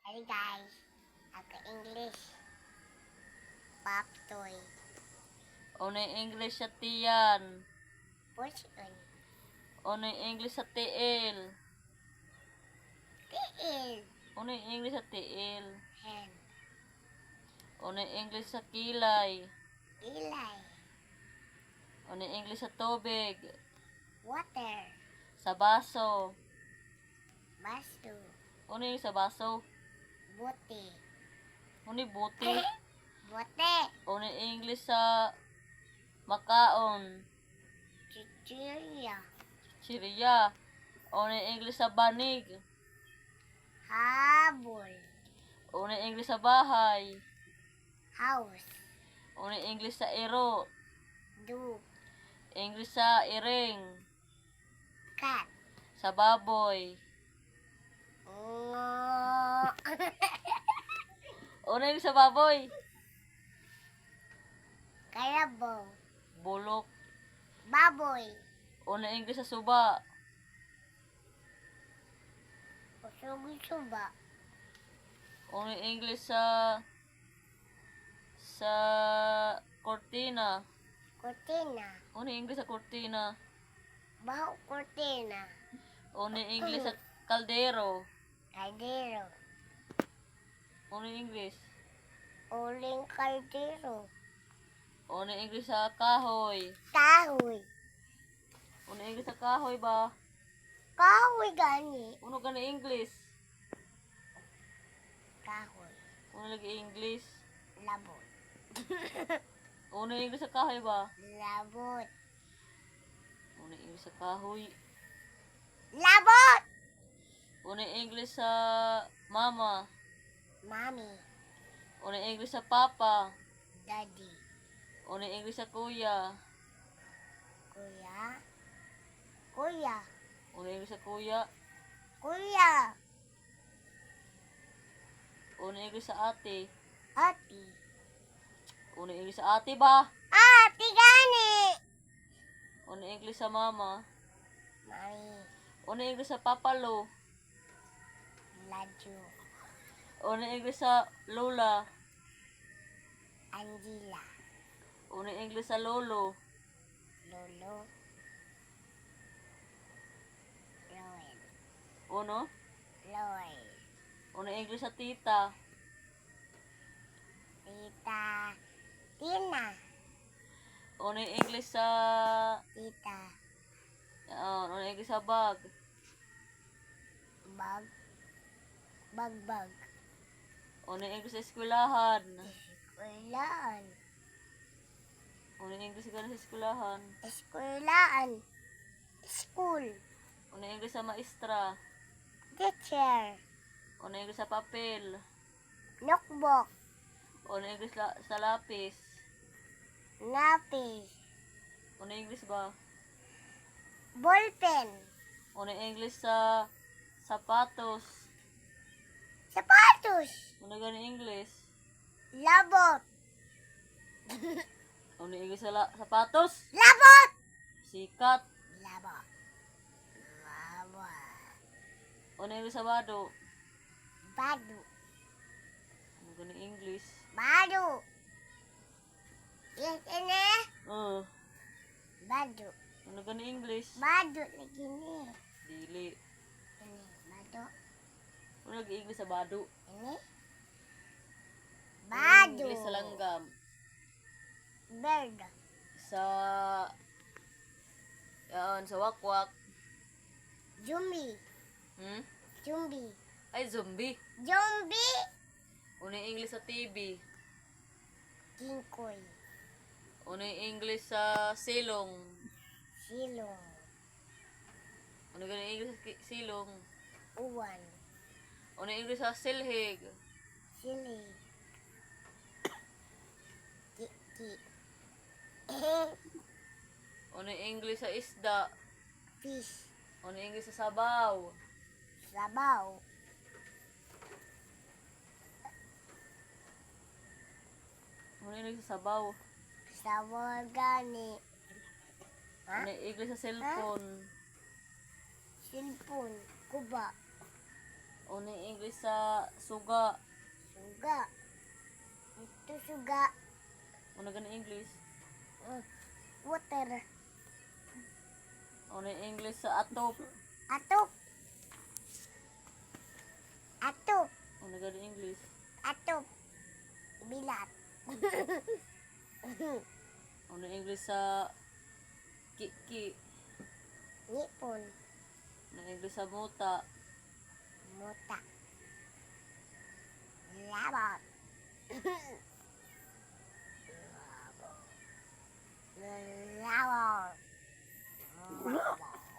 Hi guys, ako English. Pop toy. Unay English sa tiyan. Push on. Unay English sa tiil. Tiil. Unay English sa tiil. Hand. Unay English sa kilay. Ilay. Unay English sa tubig. Water. Sa baso. Basto. Unay sa baso. Bote. Unay buti. Bote. Unay English sa makaon. Chichirya. Chiriya. Unay English sa banig. Habol. Unay English sa bahay. House. Unay English sa iro. Dog. English sa iring. Cat. Sa baboy. Ngo. Unay English sa baboy. Kalabaw. Bulok. Baboy. Unay English sa suba. Usog-suba. Unay English sa cortina. Cortina. Unay English sa cortina. Baho cortina. Unay English sa kaldero. Kaldero. Unay English. Uling kaldero. Unay English sa kahoy. Kahoy. Unay English sa kahoy ba? Kahoy gani. Uno gani English. Kahoy. Uno lagi English. Labot. Unay English sa kahoy ba? Labot. Unay English sa kahoy. Labot! Unay English sa mama. Mami. Unay English sa papa. Daddy. Unay English sa kuya. Kuya. Kuya. Unay English sa kuya. Kuya. Unay English sa ate. Ati. Unay English sa ate ba? Ati gani. Unay English sa mama. Mami. Unay English sa papalo. Laju. Unay English sa lola. Angela. Unay English sa lolo. Lolo. Loel. Uno. Loel. Unay English sa tita. Tita. Tina. Unay English sa Tita. unay English sa bag. Bag. Bag. Unay English sa eskwelahan. Eskwelahan. Unay English sa eskwelahan. Eskwelahan. School. Unay English sa maestra. Teacher. Unay English sa papel. Notebook. Unay English sa lapis. Napis. Unay English ba? Ballpen. Unay English sa sapatos. Sapatos. Unay gani English. Labot. Unay English sa sapatos. Labot. Sikat. Labot. Labot. Unay English sa bado. Badu. Unay gani English. Badu. Yes, ini. Badu. Unay gani English. Badu lagi ni. Dili. Ini. Badu. Unay lagi English sa bado. Ini. Unay Badu. English sa langgam. Bird. Sa sa wakwak. Zombie. Hmm? Zombie. Ay, zombie. Zombie. Unay English sa TV. Kingkoy. Unay English sa silong. Silong. Unay gani English sa silong. Uwan. Unay English sa silhig. Sili. Kiki. Unay English sa isda. Fish. Unay English sa sabaw. Sabaw. Unay English sa sabaw. Sabaw gani. Ha? Unay English sa cellphone. Cellphone. Kuba. Ano yung English sa suga? Suga. Ito suga. Ano ganang English? Water. Ano yung English sa atop? Atok. Atok. Ano ganang English? Atok. Bilat. Ano yung English sa kiki? Nipon. Ano yung English sa muta? Muta.